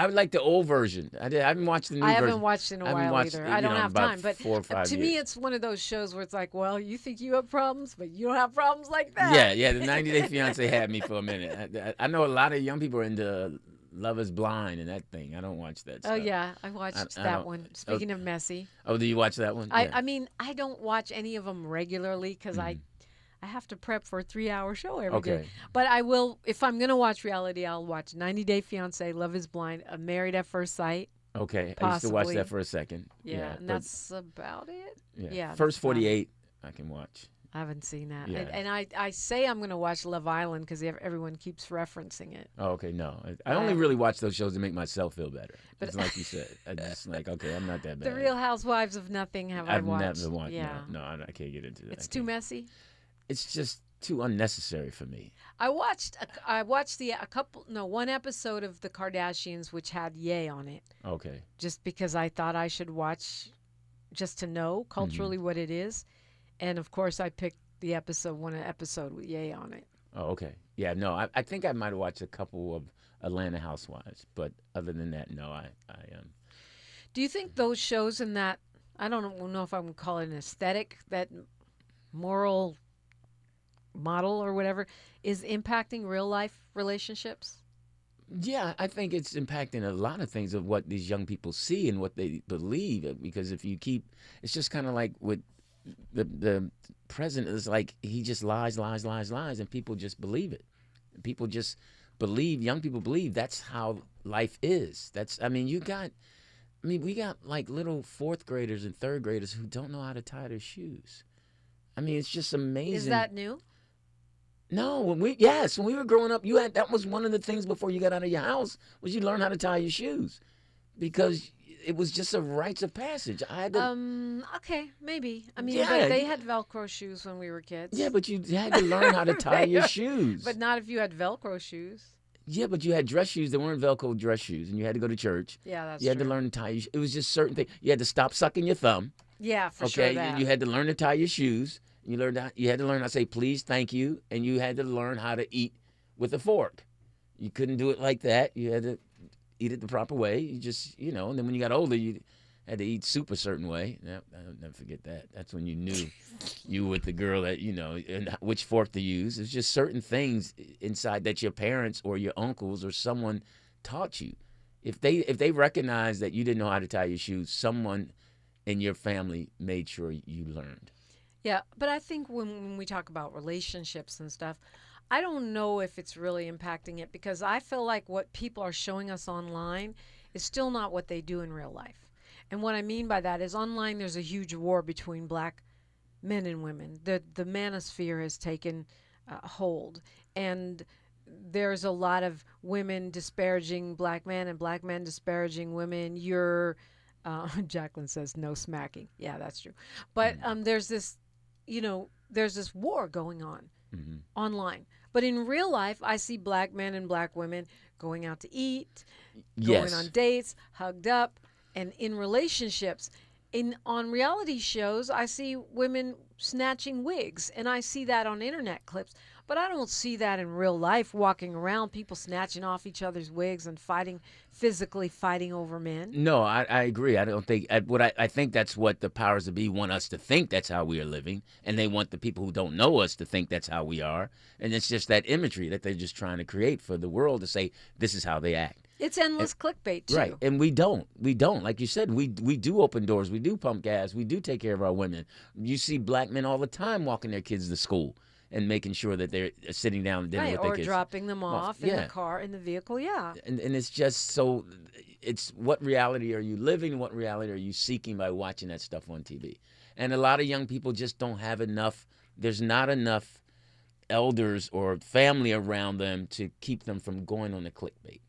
would like the old version. I haven't watched the new version. I haven't watched in a while either. I don't have time. But 4 or 5 to years. me, it's one of those shows where it's like, well, you think you have problems, but you don't have problems like that. Yeah. The 90 Day Fiance had me for a minute. I know a lot of young people are into Love Is Blind and that thing. I don't watch that stuff. Oh, yeah. I watched that one. Speaking of messy. Oh, do you watch that one? I mean, I don't watch any of them regularly because I have to prep for a 3-hour show every day. But I will, if I'm going to watch reality, I'll watch 90 Day Fiance, Love Is Blind, Married at First Sight. Okay. Possibly. I used to watch that for a second. Yeah, and that's about it. Yeah. First 48, I can watch. I haven't seen that. Yeah. And I say I'm going to watch Love Island because everyone keeps referencing it. Oh, okay. No. I only really watch those shows to make myself feel better. But it's like you said. I just like, okay, I'm not that bad. The Real Housewives of Nothing I watched. I've never watched. Yeah. No, I can't get into that. It's too messy? It's just too unnecessary for me. I watched one episode of The Kardashians, which had Ye on it. Okay. Just because I thought I should watch just to know culturally what it is. And, of course, I picked one episode with Ye on it. Oh, okay. Yeah, no, I think I might have watched a couple of Atlanta Housewives, but other than that, no, I Do you think those shows in that, I don't know if I would call it an aesthetic, that moral model or whatever, is impacting real life relationships? Yeah, I think it's impacting a lot of things of what these young people see and what they believe. Because if you it's just kind of like with the president is like he just lies, and people just believe it. People just believe. Young people believe that's how life is. We got like little 4th graders and 3rd graders who don't know how to tie their shoes. I mean, it's just amazing. Is that new? No, when we were growing up, that was one of the things before you got out of your house was you learn how to tie your shoes, because it was just a rites of passage. I had to. Okay, maybe. I mean, but they had Velcro shoes when we were kids. Yeah, but you had to learn how to tie your shoes. But not if you had Velcro shoes. Yeah, but you had dress shoes that weren't Velcro dress shoes, and you had to go to church. Yeah, that's You had true. to learn to tie your shoes. It was just certain things. You had to stop sucking your thumb. Yeah, for sure. Okay, you had to learn to tie your shoes. You had to learn how to say please, thank you, and you had to learn how to eat with a fork. You couldn't do it like that. You had to eat it the proper way. You just, and then when you got older, you had to eat soup a certain way. I'll never forget that. That's when you knew you with the girl that, and which fork to use. It's just certain things inside that your parents or your uncles or someone taught you. If they recognized that you didn't know how to tie your shoes, someone in your family made sure you learned. Yeah, but I think when we talk about relationships and stuff, I don't know if it's really impacting it, because I feel like what people are showing us online is still not what they do in real life. And what I mean by that is online there's a huge war between black men and women. The manosphere has taken hold, and there's a lot of women disparaging black men and black men disparaging women. Jacqueline says no smacking. Yeah, that's true. But there's this war going on online. But in real life, I see black men and black women going out to eat, going on dates, hugged up, and in relationships. On reality shows, I see women snatching wigs, and I see that on internet clips. But I don't see that in real life, walking around, people snatching off each other's wigs and physically fighting over men. No, I agree. I don't think I think that's what the powers that be want us to think that's how we are living, and they want the people who don't know us to think that's how we are. And it's just that imagery that they're just trying to create for the world to say this is how they act. It's endless clickbait too. Right, and we don't. Like you said, we do open doors, we do pump gas, we do take care of our women. You see black men all the time walking their kids to school and making sure that they're sitting down at dinner with their kids. Or dropping them off in the car, in the vehicle, yeah. And it's just so, it's what reality are you living, what reality are you seeking by watching that stuff on TV? And a lot of young people just don't have enough, there's not enough elders or family around them to keep them from going on the clickbait.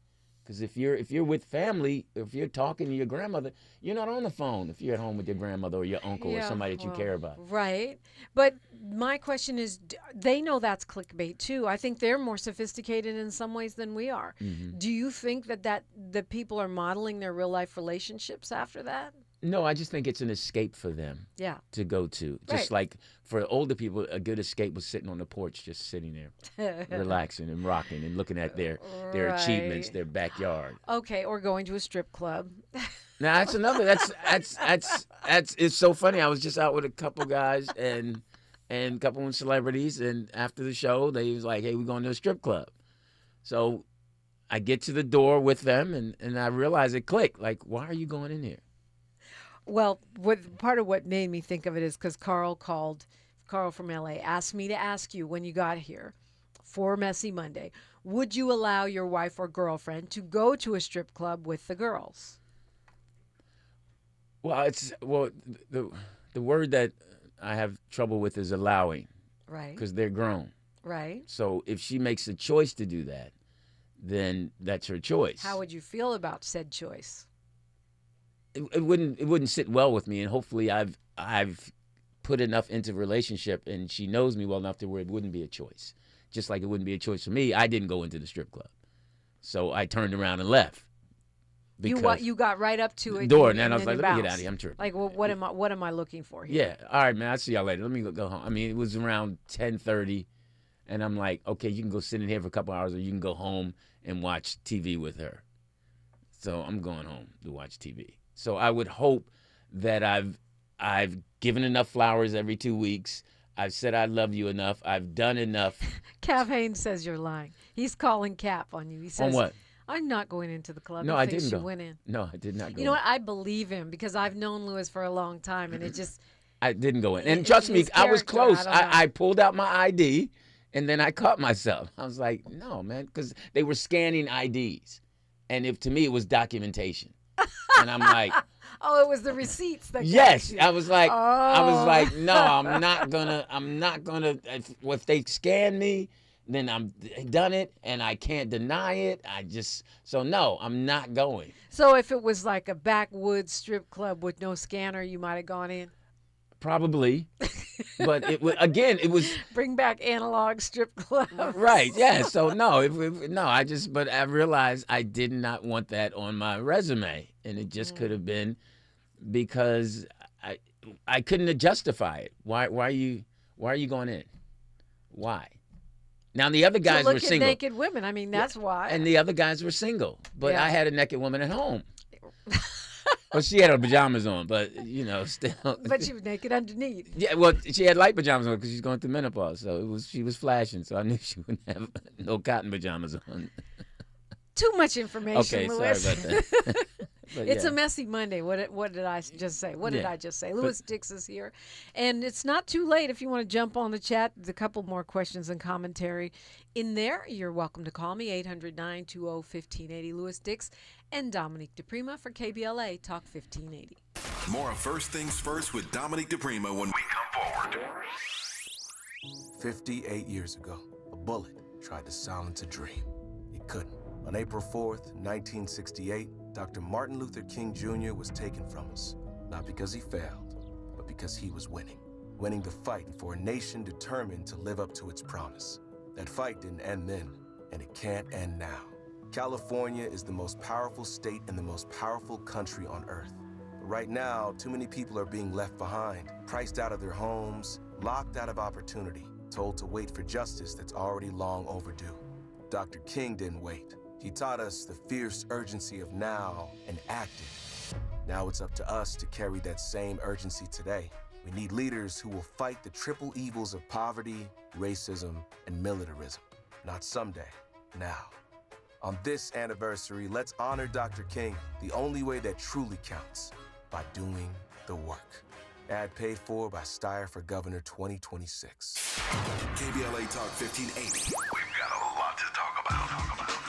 Because if you're with family, if you're talking to your grandmother, you're not on the phone if you're at home with your grandmother or your uncle or somebody that you care about. Right. But my question is, they know that's clickbait too. I think they're more sophisticated in some ways than we are. Mm-hmm. Do you think that the people are modeling their real life relationships after that? No, I just think it's an escape for them to go to. Just like for older people, a good escape was sitting on the porch, just sitting there, relaxing and rocking and looking at their achievements, their backyard. Okay, or going to a strip club. Now, that's another, that's it's so funny. I was just out with a couple guys and a couple of celebrities, and after the show, they was like, hey, we're going to a strip club. So I get to the door with them, and I realize it clicked. Like, why are you going in here? Well, part of what made me think of it is because Carl from LA asked me to ask you when you got here for Messy Monday, would you allow your wife or girlfriend to go to a strip club with the girls? Well, the word that I have trouble with is allowing. Right. Because they're grown. Right. So if she makes a choice to do that, then that's her choice. How would you feel about said choice? It wouldn't sit well with me, and hopefully I've put enough into the relationship, and she knows me well enough to where it wouldn't be a choice. Just like it wouldn't be a choice for me. I didn't go into the strip club, so I turned around and left. You got right up to it. Door, and then I was like, let me get out of here. I'm tripping. Like, well, what am I looking for here? Yeah. All right, man. I'll see y'all later. Let me go home. I mean, it was around 10:30, and I'm like, okay, you can go sit in here for a couple hours, or you can go home and watch TV with her. So I'm going home to watch TV. So I would hope that I've given enough flowers every 2 weeks. I've said I love you enough. I've done enough. Cav Haynes says you're lying. He's calling Cap on you. He says, on what? I'm not going into the club. No, I didn't go. Went in. No, I did not go. You know what? I believe him because I've known Lewis for a long time, and it just. I didn't go in. And trust me, I was close. I pulled out my ID, and then I caught myself. I was like, no, man, because they were scanning IDs. And to me, it was documentation. And I'm like, oh, it was the receipts that. Yes, you. I was like, no, I'm not gonna. If they scan me, then I'm done it, and I can't deny it. No, I'm not going. So if it was like a backwoods strip club with no scanner, you might have gone in. Probably, but it was bring back analog strip club. Right? Yeah. So no, but I realized I did not want that on my resume, and it just could have been because I couldn't justify it. Why are you going in? Why? Now the other guys were single. Naked women. I mean, that's why. And the other guys were single, but I had a naked woman at home. Well, she had her pajamas on, but, still. But she was naked underneath. Yeah, well, she had light pajamas on because she's going through menopause. So she was flashing, so I knew she wouldn't have no cotton pajamas on. Too much information, Lewis. Sorry about that. It's a messy Monday. What did I just say? What did I just say? Lewis Dix is here. And it's not too late if you want to jump on the chat. There's a couple more questions and commentary in there. You're welcome to call me, 800-920-1580. Lewis Dix and Dominique DePrima for KBLA Talk 1580. More of First Things First with Dominique DePrima when we come forward. 58 years ago, a bullet tried to silence a dream. It couldn't. On April 4th, 1968, Dr. Martin Luther King Jr. was taken from us, not because he failed, but because he was winning the fight for a nation determined to live up to its promise. That fight didn't end then, and it can't end now. California is the most powerful state and the most powerful country on earth. But right now, too many people are being left behind, priced out of their homes, locked out of opportunity, told to wait for justice that's already long overdue. Dr. King didn't wait. He taught us the fierce urgency of now and acting. Now it's up to us to carry that same urgency today. We need leaders who will fight the triple evils of poverty, racism, and militarism. Not someday, now. On this anniversary, let's honor Dr. King the only way that truly counts, by doing the work. Ad paid for by Steyer for Governor 2026. KBLA Talk 1580. We've got a lot to talk about.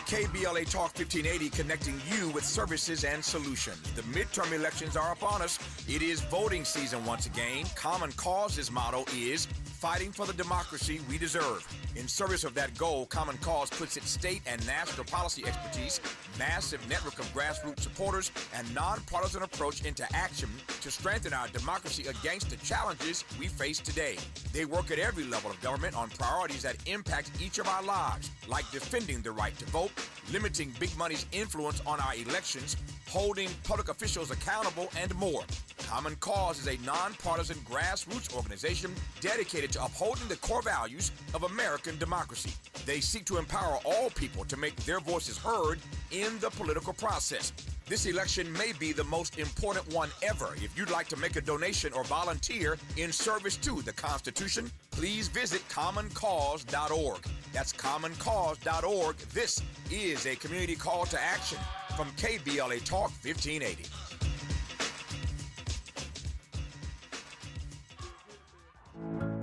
KBLA Talk 1580 connecting you with services and solutions. The midterm elections are upon us. It is voting season once again. Common Cause's motto is fighting for the democracy we deserve. In service of that goal, Common Cause puts its state and national policy expertise, massive network of grassroots supporters, and nonpartisan approach into action to strengthen our democracy against the challenges we face today. They work at every level of government on priorities that impact each of our lives, like defending the right to vote, limiting big money's influence on our elections, holding public officials accountable, and more. Common Cause is a nonpartisan grassroots organization dedicated to upholding the core values of American democracy. They seek to empower all people to make their voices heard in the political process. This election may be the most important one ever. If you'd like to make a donation or volunteer in service to the Constitution, please visit commoncause.org. That's commoncause.org. This is a community call to action from KBLA Talk 1580.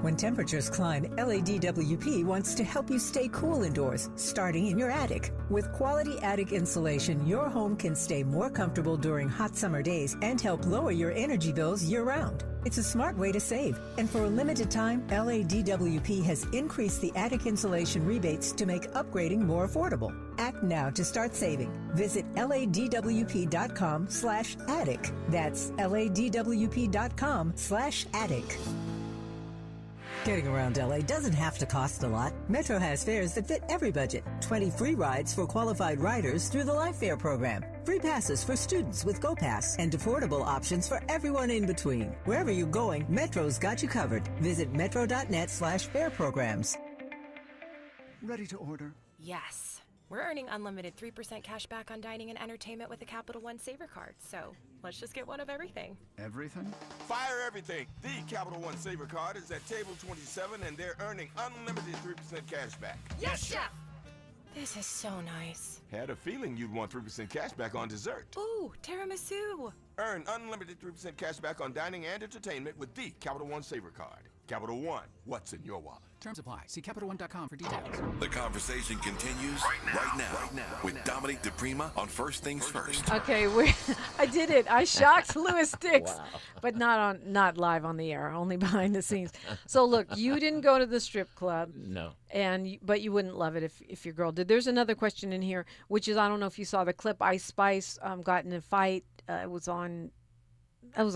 When temperatures climb, LADWP wants to help you stay cool indoors, starting in your attic. With quality attic insulation, your home can stay more comfortable during hot summer days and help lower your energy bills year-round. It's a smart way to save. And for a limited time, LADWP has increased the attic insulation rebates to make upgrading more affordable. Act now to start saving. Visit ladwp.com/attic. That's ladwp.com/attic. Getting around LA doesn't have to cost a lot. Metro has fares that fit every budget. 20 free rides for qualified riders through the Life Fare program. Free passes for students with GoPass. And affordable options for everyone in between. Wherever you're going, Metro's got you covered. Visit metro.net/fare programs. Ready to order? Yes. We're earning unlimited 3% cash back on dining and entertainment with the Capital One Saver card, so let's just get one of everything. Everything? Fire everything. The Capital One Saver card is at table 27, and they're earning unlimited 3% cash back. Yes, Chef! This is so nice. Had a feeling you'd want 3% cash back on dessert. Ooh, tiramisu. Earn unlimited 3% cash back on dining and entertainment with the Capital One Saver card. Capital One, what's in your wallet? Terms apply. See CapitalOne.com for details. The conversation continues right now with Dominic DePrima on First Things First. Okay, I did it. I shocked Lewis Dix, but not live on the air, only behind the scenes. So look, you didn't go to the strip club. No. But you wouldn't love it if your girl did. There's another question in here, which is, I don't know if you saw the clip. Ice Spice got in a fight. It was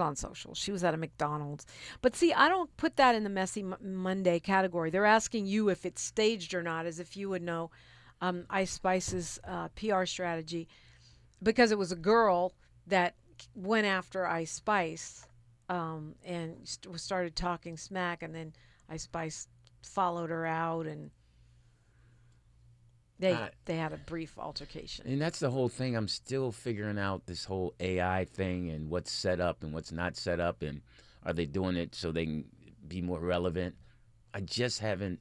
on social. She was at a McDonald's. But see, I don't put that in the Messy Monday category. They're asking you if it's staged or not, as if you would know Ice Spice's PR strategy, because it was a girl that went after Ice Spice and started talking smack, and then Ice Spice followed her out, and they had a brief altercation. And that's the whole thing. I'm still figuring out this whole AI thing and what's set up and what's not set up, and are they doing it so they can be more relevant? I just haven't.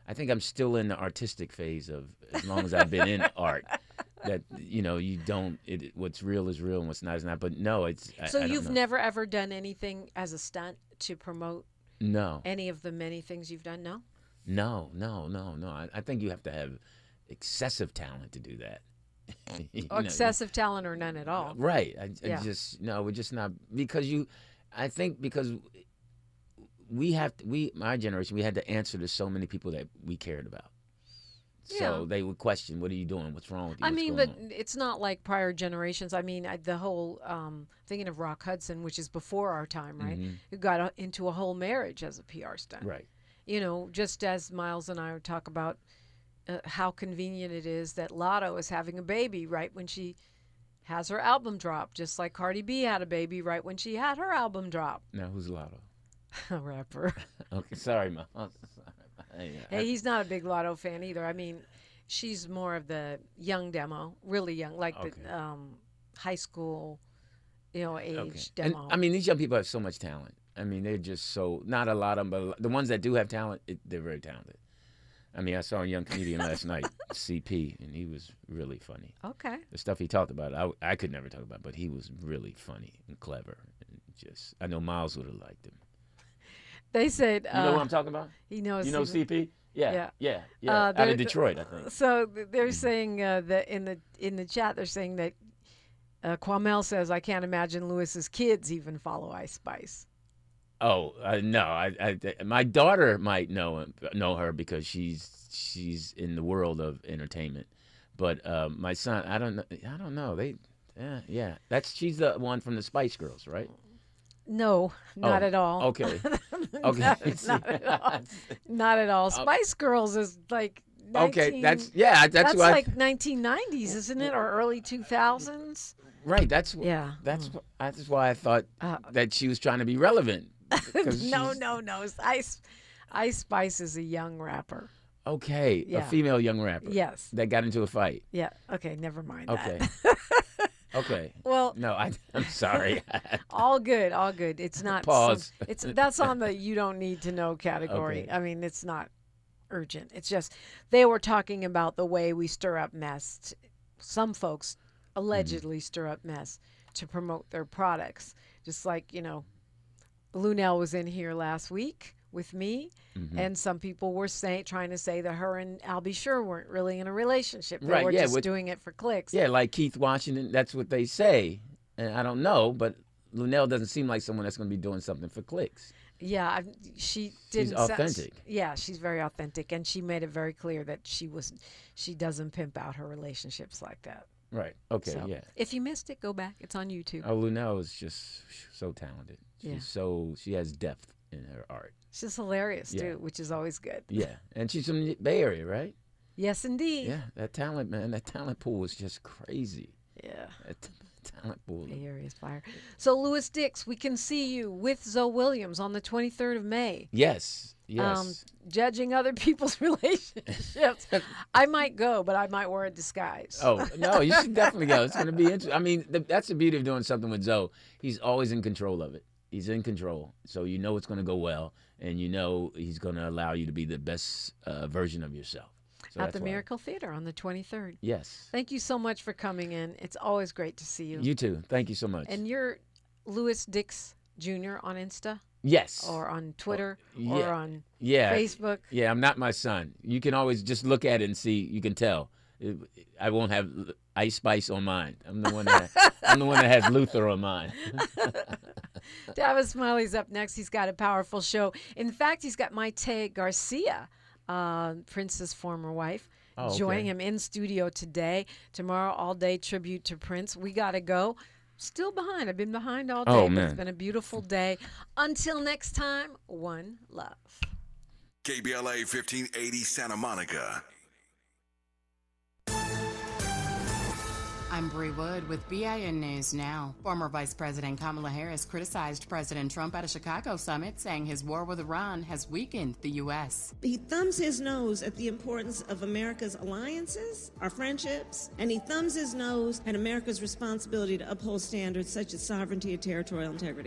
I think I'm still in the artistic phase of, as long as I've been in art, that, you don't, what's real is real and what's not is not. But no, it's. So I you've don't know. never ever done anything as a stunt to promote No. any of the many things you've done? No? No. I think you have to have excessive talent to do that. Excessive talent or none at all. Right. We're just not, because my generation, we had to answer to so many people that we cared about. So they would question, what are you doing? What's wrong with you? But it's not like prior generations. I mean, the whole, thinking of Rock Hudson, which is before our time, right? Mm-hmm. Who got into a whole marriage as a PR stunt. Right. Just as Miles and I would talk about how convenient it is that Lotto is having a baby right when she has her album drop, just like Cardi B had a baby right when she had her album drop. Now, who's Lotto? A rapper. Okay, sorry, Ma. Hey, he's not a big Lotto fan either. I mean, she's more of the young demo, really young, like the high school, age demo. And, these young people have so much talent. They're just so, not a lot of them, but the ones that do have talent, they're very talented. I saw a young comedian last night, CP, and he was really funny. Okay. The stuff he talked about, I could never talk about, but he was really funny and clever. And I know Miles would have liked him. They said... you know what I'm talking about? He knows. You know CP? Yeah. Out of Detroit, I think. So they're saying that in the chat, they're saying that Kwamel says, I can't imagine Lewis's kids even follow Ice Spice. No. My daughter might know her because she's in the world of entertainment, but my son, I don't know. She's the one from the Spice Girls, right? No, not at all. Okay. Not at all. Not at all. Spice Girls is like 19, that's that's why like 1990s, isn't it, or early 2000s? Right. That's why I thought that she was trying to be relevant. No. Ice Spice is a young rapper. Okay, a female young rapper. Yes. That got into a fight. Yeah. Okay. Never mind. Okay. That. Okay. Well, no, I'm sorry. All good. It's not. Pause. That's on the you don't need to know category. Okay. I mean, it's not urgent. It's just they were talking about the way we stir up mess. Some folks allegedly stir up mess to promote their products. Just like, Lunel was in here last week with me, and some people were trying to say that her and Albie Sure weren't really in a relationship. They were just doing it for clicks. Yeah, like Keith Washington, that's what they say. And I don't know, but Lunel doesn't seem like someone that's going to be doing something for clicks. Yeah, she didn't. She's authentic. Yeah, she's very authentic, and she made it very clear that she doesn't pimp out her relationships like that. Right. Okay. So, yeah. If you missed it, go back. It's on YouTube. Oh, Lunel is just so talented. She has depth in her art. She's hilarious too, which is always good. Yeah, and she's from the Bay Area, right? Yes, indeed. Yeah, that talent pool is just crazy. Yeah. That talent pool. Bay Area's fire. So, Lewis Dix, we can see you with Zoe Williams on the 23rd of May. Yes. Judging other people's relationships. I might go, but I might wear a disguise. Oh, no, you should definitely go. It's going to be interesting. I mean, that's the beauty of doing something with Zoe. He's always in control of it. He's in control. So you know it's going to go well, and you know he's going to allow you to be the best version of yourself. So at the Miracle Theater on the 23rd. Yes. Thank you so much for coming in. It's always great to see you. You too. Thank you so much. And you're Lewis Dix Jr. on Insta? Yes. Or on Twitter? Or on Yeah. Facebook? Yeah, I'm not my son. You can always just look at it and see. You can tell. I won't have Ice Spice on mine. I'm the one that has Luther on mine. David Smiley's up next. He's got a powerful show. In fact, he's got Maite Garcia, Prince's former wife, joining him in studio today. Tomorrow, all day tribute to Prince. We got to go. Still behind. I've been behind all day. But it's been a beautiful day. Until next time, one love. KBLA 1580 Santa Monica. I'm Bree Wood with BIN News Now. Former Vice President Kamala Harris criticized President Trump at a Chicago summit, saying his war with Iran has weakened the U.S. He thumbs his nose at the importance of America's alliances, our friendships, and he thumbs his nose at America's responsibility to uphold standards such as sovereignty and territorial integrity.